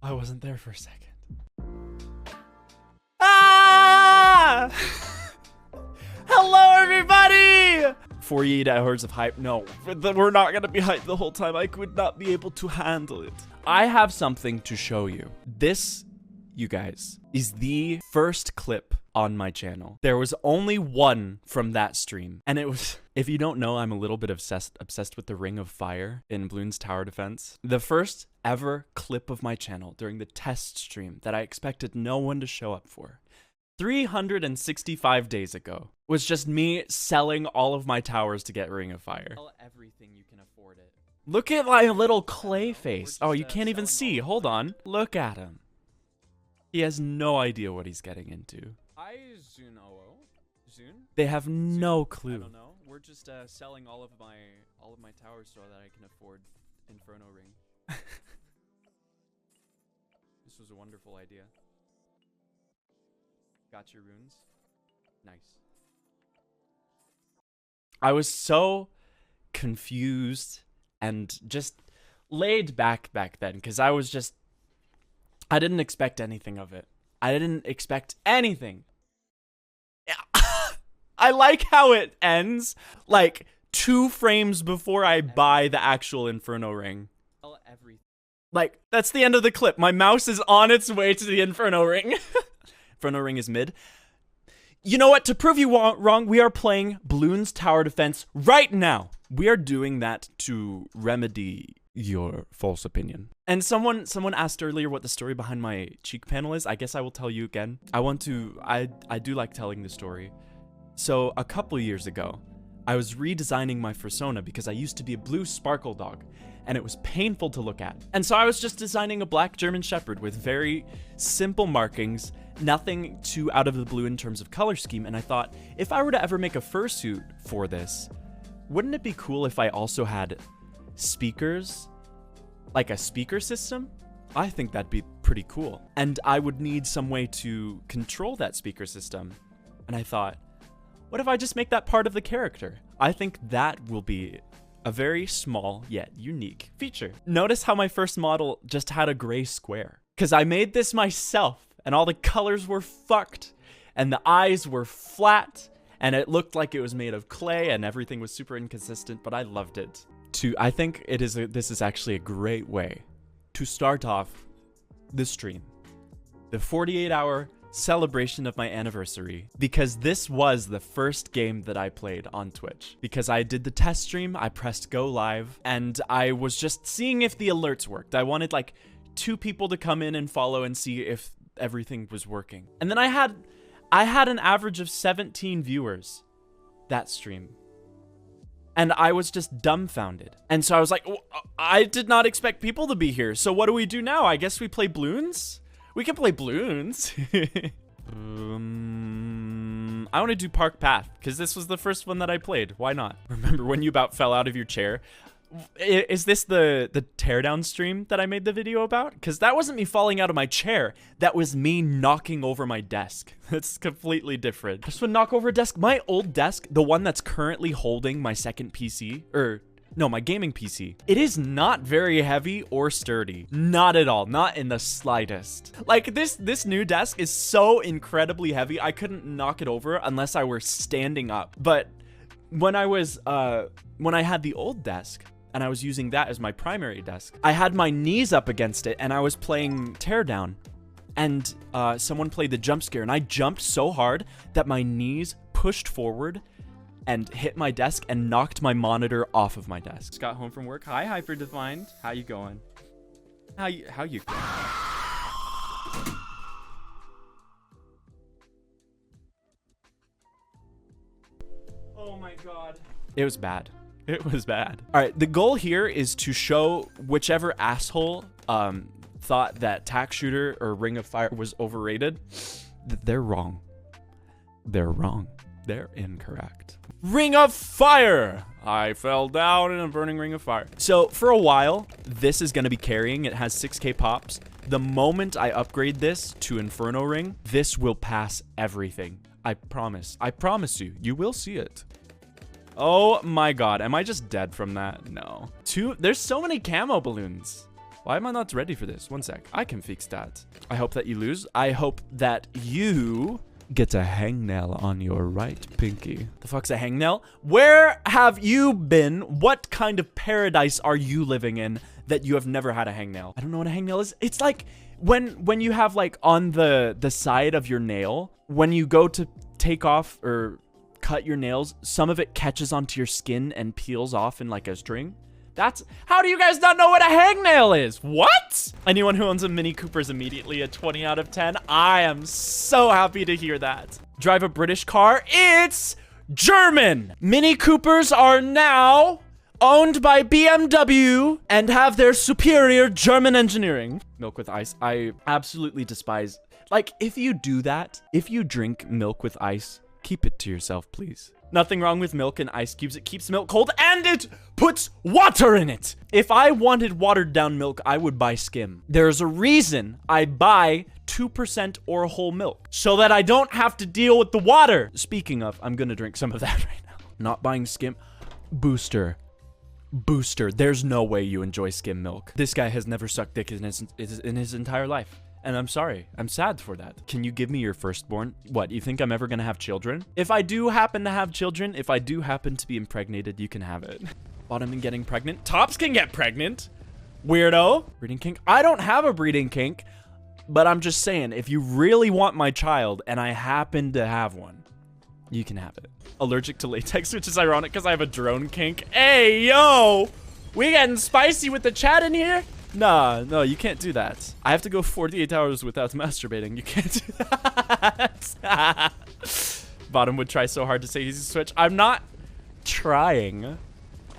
I wasn't there for a second. Ah! Hello, everybody! 48 hours of hype. No, we're not gonna be hyped the whole time. I could not be able to handle it. I have something to show you. This, you guys, is the first clip on my channel. There was only one from that stream, and it was, if you don't know, I'm a little bit obsessed with the Ring of Fire in Bloons Tower Defense. The first ever clip of my channel during the test stream that I expected no one to show up for, 365 days ago, was just me selling all of my towers to get Ring of Fire. Sell everything you can afford it. Look at my little clay face. Oh, you can't even see. Hold on. Look at him. He has no idea what he's getting into. They have no clue. I don't know. We're just selling all of my towers so that I can afford Inferno Ring. This was a wonderful idea. Got your runes? Nice. I was so confused and just laid back then because I didn't expect anything of it. I didn't expect anything. I like how it ends like 2 frames before I buy the actual Inferno Ring. Like, that's the end of the clip. My mouse is on its way to the Inferno Ring. Inferno Ring is mid. You know what? To prove you wrong, we are playing Bloons Tower Defense right now. We are doing that to remedy your false opinion. And someone asked earlier what the story behind my cheek panel is. I guess I will tell you again. I do like telling the story. So a couple years ago, I was redesigning my fursona because I used to be a blue sparkle dog, and it was painful to look at. And so I was just designing a black German Shepherd with very simple markings, nothing too out of the blue in terms of color scheme. And I thought, if I were to ever make a fursuit for this, wouldn't it be cool if I also had speakers, like a speaker system? I think that'd be pretty cool. And I would need some way to control that speaker system. And I thought, what if I just make that part of the character? I think that will be a very small yet unique feature. Notice how my first model just had a gray square, because I made this myself and all the colors were fucked and the eyes were flat and it looked like it was made of clay and everything was super inconsistent, but I loved it. I think this is actually a great way to start off the stream. The 48-hour celebration of my anniversary, because this was the first game that I played on Twitch. Because I did the test stream, I pressed go live, and I was just seeing if the alerts worked. I wanted like 2 people to come in and follow and see if everything was working. And then I had an average of 17 viewers that stream. And I was just dumbfounded. And so I was like, I did not expect people to be here. So what do we do now? I guess we play Bloons? We can play Bloons. I want to do Park Path because this was the first one that I played. Why not? Remember when you about fell out of your chair? Is this the teardown stream that I made the video about? Because that wasn't me falling out of my chair. That was me knocking over my desk. That's completely different. I just would knock over a desk. My old desk, the one that's currently holding my second PC, no, my gaming PC. It is not very heavy or sturdy. Not at all. Not in the slightest. Like this new desk is so incredibly heavy. I couldn't knock it over unless I were standing up. But when I had the old desk and I was using that as my primary desk, I had my knees up against it and I was playing Teardown. And someone played the jump scare and I jumped so hard that my knees pushed forward and hit my desk and knocked my monitor off of my desk. Just got home from work. Hi, Hyperdefined. How you going? How you going? Oh my god. It was bad. It was bad. All right, the goal here is to show whichever asshole thought that Tack Shooter or Ring of Fire was overrated. They're wrong. They're wrong. They're incorrect. Ring of Fire! I fell down in a burning ring of fire. So for a while, this is going to be carrying. It has 6k pops. The moment I upgrade this to Inferno Ring, this will pass everything. I promise. I promise you. You will see it. Oh my god. Am I just dead from that? No. There's so many camo balloons. Why am I not ready for this? One sec. I can fix that. I hope that you lose. I hope that you get a hangnail on your right pinky. The fuck's a hangnail? Where have you been? What kind of paradise are you living in that you have never had a hangnail? I don't know what a hangnail is. It's like when you have like on the side of your nail, when you go to take off or cut your nails, some of it catches onto your skin and peels off in like a string. That's how do you guys not know what a hangnail is? What? Anyone who owns a Mini Cooper is immediately a 20 out of 10. I am so happy to hear that. Drive a British car. It's German. Mini Coopers are now owned by BMW and have their superior German engineering. Milk with ice. I absolutely despise. Like, if you do that, if you drink milk with ice, keep it to yourself, please. Nothing wrong with milk and ice cubes. It keeps milk cold and it puts water in it. If I wanted watered down milk, I would buy skim. There's a reason I buy 2% or whole milk so that I don't have to deal with the water. Speaking of, I'm gonna drink some of that right now. Not buying skim. Booster. There's no way you enjoy skim milk. This guy has never sucked dick in his entire life. And I'm sorry. I'm sad for that. Can you give me your firstborn? What, you think I'm ever gonna have children? If I do happen to have children, if I do happen to be impregnated, you can have it. Bottom and getting pregnant. Tops can get pregnant. Weirdo. Breeding kink. I don't have a breeding kink, but I'm just saying, if you really want my child and I happen to have one, you can have it. Allergic to latex, which is ironic because I have a drone kink. Hey, yo! We getting spicy with the chat in here? Nah, no, you can't do that. I have to go 48 hours without masturbating. You can't do that. Bottom would try so hard to say he's a switch. I'm not trying.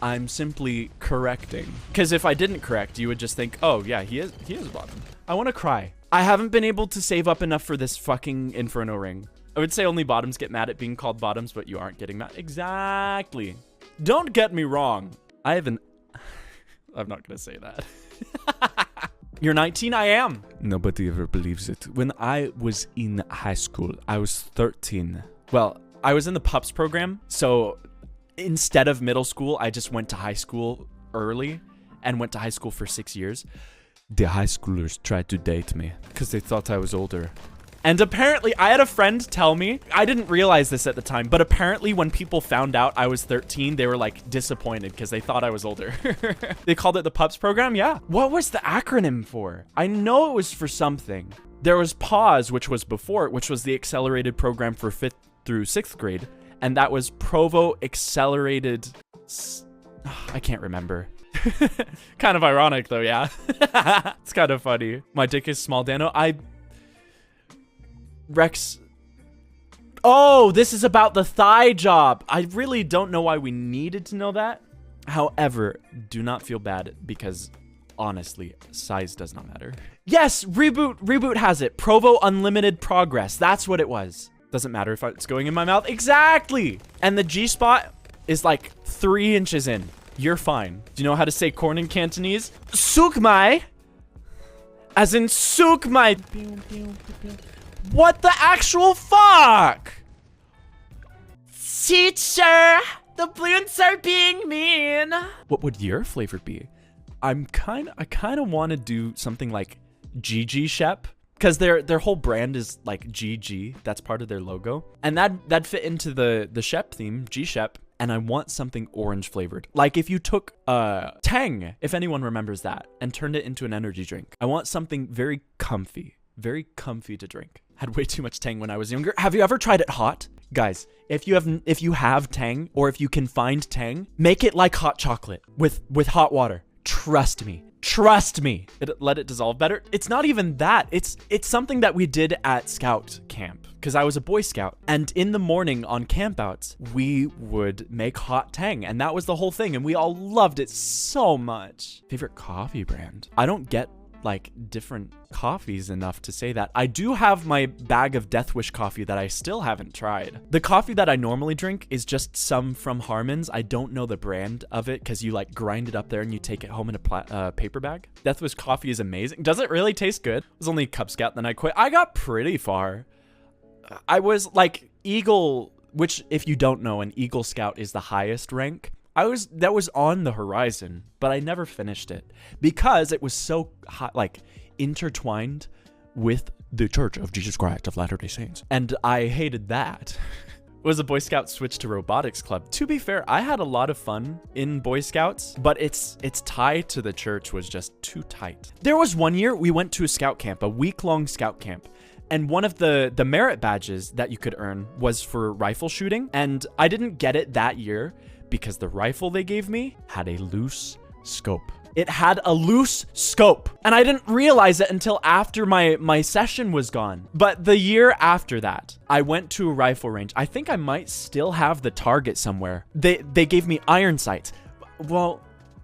I'm simply correcting. Because if I didn't correct, you would just think, oh, yeah, he is bottom. I want to cry. I haven't been able to save up enough for this fucking Inferno ring. I would say only bottoms get mad at being called bottoms, but you aren't getting mad. Exactly. Don't get me wrong. I'm not going to say that. You're 19? I am. Nobody ever believes it. When I was in high school, I was 13. Well, I was in the PUPS program. So instead of middle school, I just went to high school early and went to high school for 6 years. The high schoolers tried to date me because they thought I was older. And apparently, I had a friend tell me, I didn't realize this at the time, but apparently when people found out I was 13, they were like disappointed because they thought I was older. They called it the PUPS program? Yeah. What was the acronym for? I know it was for something. There was PAUSE, which was before it, which was the accelerated program for 5th through 6th grade. And that was Provo Accelerated... I can't remember. Kind of ironic though, yeah. It's kind of funny. My dick is small, Danno. Rex. Oh, this is about the thigh job. I really don't know why we needed to know that. However, do not feel bad because honestly, size does not matter. Yes, Reboot has it. Provo Unlimited Progress. That's what it was. Doesn't matter if it's going in my mouth. Exactly. And the G spot is like 3 inches in. You're fine. Do you know how to say corn in Cantonese? Sukmai. As in Sukmai. What the actual fuck? Teacher, the balloons are being mean. What would your flavor be? I kind of want to do something like GG Shep, because their whole brand is like GG. That's part of their logo, and that'd fit into the Shep theme, G Shep. And I want something orange flavored. Like if you took Tang, if anyone remembers that, and turned it into an energy drink. I want something very comfy to drink. Had way too much Tang when I was younger. Have you ever tried it hot? Guys, if you have Tang, or if you can find Tang, make it like hot chocolate with hot water. Trust me. Let it dissolve better. It's not even that. It's something that we did at scout camp, because I was a Boy Scout, and in the morning on campouts we would make hot Tang, and that was the whole thing, and we all loved it so much. Favorite coffee brand? I don't get like different coffees enough to say that. I do have my bag of Death Wish coffee that I still haven't tried. The coffee that I normally drink is just some from Harmon's. I don't know the brand of it because you like grind it up there and you take it home in a paper bag. Death Wish coffee is amazing. Does it really taste good? It was only Cub Scout, then I quit. I got pretty far. I was like Eagle, which if you don't know, an Eagle Scout is the highest rank. that was on the horizon, but I never finished it because it was so hot, like intertwined with the Church of Jesus Christ of Latter-day Saints. And I hated that. Was a Boy Scout switch to robotics club. To be fair, I had a lot of fun in Boy Scouts, but its tie to the church was just too tight. There was one year we went to a scout camp, a week-long scout camp, and one of the merit badges that you could earn was for rifle shooting, and I didn't get it that year because the rifle they gave me had a loose scope. It had a loose scope, and I didn't realize it until after my session was gone. But the year after that, I went to a rifle range. I think I might still have the target somewhere. They gave me iron sights. Well,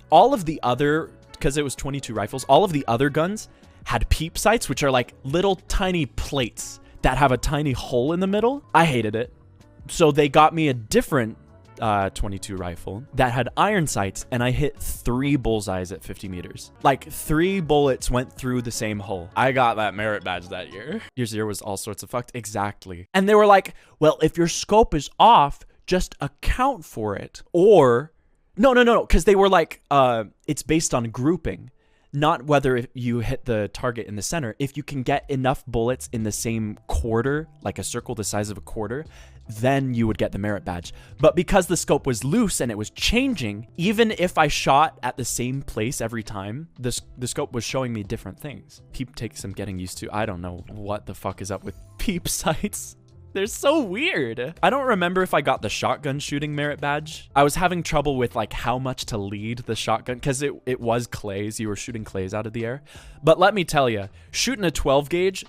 all of the other, because it was 22 rifles, all of the other guns had peep sights, which are like little tiny plates that have a tiny hole in the middle. I hated it. So they got me a different 22 rifle that had iron sights, and I hit 3 bullseyes at 50 meters. Like 3 bullets went through the same hole. I got that merit badge that year. Year 0 was all sorts of fucked. Exactly. And they were like, well, if your scope is off, just account for it. Or no, because they were like, it's based on grouping, not whether you hit the target in the center. If you can get enough bullets in the same quarter, like a circle the size of a quarter, then you would get the merit badge. But because the scope was loose and it was changing, even if I shot at the same place every time, the scope was showing me different things. Peep takes some getting used to. I don't know what the fuck is up with peep sights. They're so weird. I don't remember if I got the shotgun shooting merit badge. I was having trouble with like how much to lead the shotgun because it was clays. You were shooting clays out of the air. But let me tell you, shooting a 12 gauge,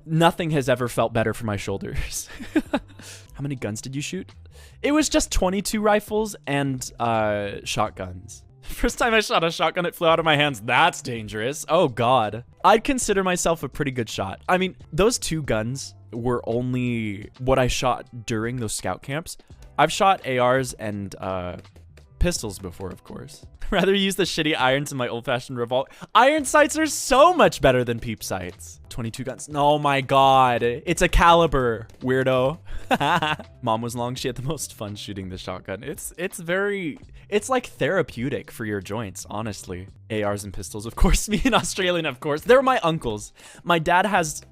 nothing has ever felt better for my shoulders. How many guns did you shoot? It was just 22 rifles and shotguns. First time I shot a shotgun, it flew out of my hands. That's dangerous. Oh God. I'd consider myself a pretty good shot. I mean, those 2 guns were only what I shot during those scout camps. I've shot ARs and pistols before, of course. Rather use the shitty irons in my old-fashioned revolt. Iron sights are so much better than peep sights. 22 guns. Oh my God. It's a caliber, weirdo. Mom was long. She had the most fun shooting the shotgun. It's like therapeutic for your joints, honestly. ARs and pistols, of course. Me, an Australian, of course. They're my uncles. My dad has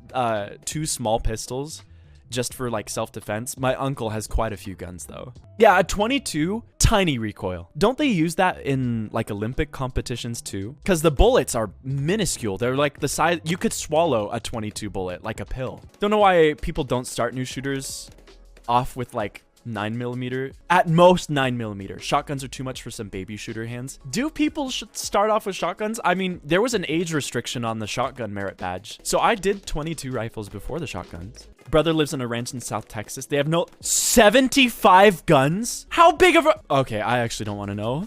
2 small pistols just for like self-defense. My uncle has quite a few guns though. Yeah, a 22, tiny recoil. Don't they use that in like Olympic competitions too? Because the bullets are minuscule. They're like the size, you could swallow a 22 bullet like a pill. Don't know why people don't start new shooters off with like 9mm, at most 9mm. Shotguns are too much for some baby shooter hands. Do people should start off with shotguns? I mean, there was an age restriction on the shotgun merit badge. So I did 22 rifles before the shotguns. Brother lives on a ranch in South Texas. They have no 75 guns. How big of a... Okay, I actually don't want to know.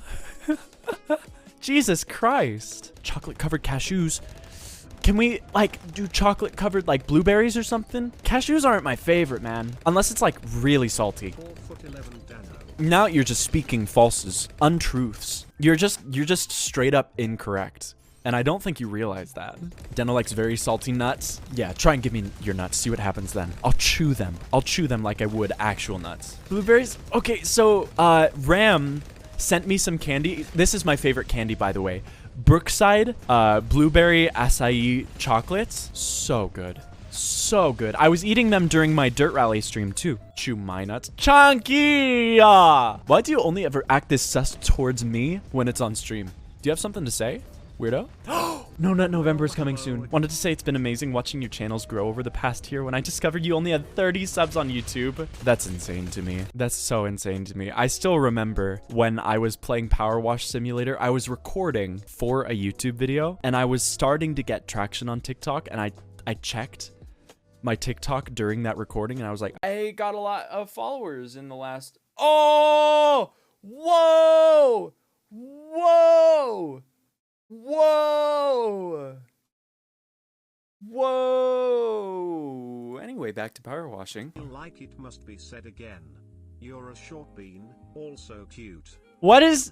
Jesus Christ. Chocolate covered cashews. Can we, like, do chocolate-covered, like, blueberries or something? Cashews aren't my favorite, man. Unless it's, like, really salty. 4'11" Danno. Now you're just speaking falses, untruths. You're just straight up incorrect. And I don't think you realize that. Danno likes very salty nuts. Yeah, try and give me your nuts. See what happens then. I'll chew them. I'll chew them like I would actual nuts. Blueberries? Okay, so, Ram sent me some candy. This is my favorite candy, by the way. Brookside blueberry acai chocolates. So good. So good. I was eating them during my dirt rally stream too. Chew my nuts. Chunky! Why do you only ever act this sus towards me when it's on stream? Do you have something to say, weirdo? No Nut November is coming soon. Wanted to say it's been amazing watching your channels grow over the past year. When I discovered you only had 30 subs on YouTube. That's insane to me. That's so insane to me. I still remember when I was playing Power Wash Simulator, I was recording for a YouTube video and I was starting to get traction on TikTok, and I checked my TikTok during that recording and I was like, I got a lot of followers in the last... Oh! Whoa! Whoa! Whoa! Whoa! Anyway, back to power washing. Like it must be said again. You're a short bean, also cute. What is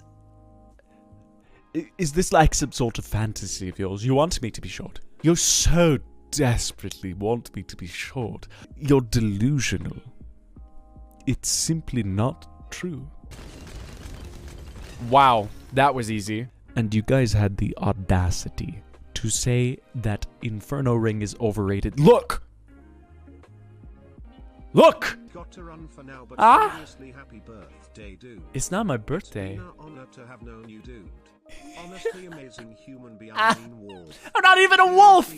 this like some sort of fantasy of yours? You want me to be short? You so desperately want me to be short. You're delusional. It's simply not true. Wow, that was easy. And you guys had the audacity to say that Inferno Ring is overrated. Look! Look! Got to run for now, but seriously, happy birthday, dude. It's not my birthday. It's been an honor to have known you, dude. Honestly, amazing human being wolf. I'm not even a wolf!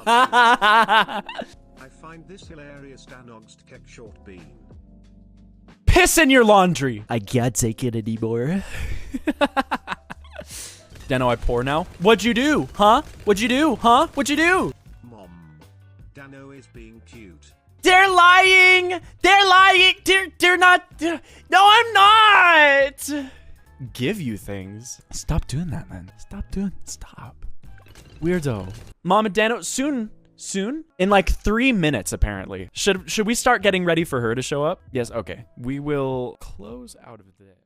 I find this hilarious. Danno GSD short bean. Piss in your laundry. I can't take it anymore. Danno, I pour now. What'd you do? Huh? What'd you do? Huh? What'd you do? Mom. Danno is being cute. They're lying! They're lying! They're not... No, I'm not! Give you things. Stop doing that, man. Stop. Weirdo. Mom and Danno, soon? In like 3 minutes, apparently. Should we start getting ready for her to show up? Yes, okay. We will close out of this.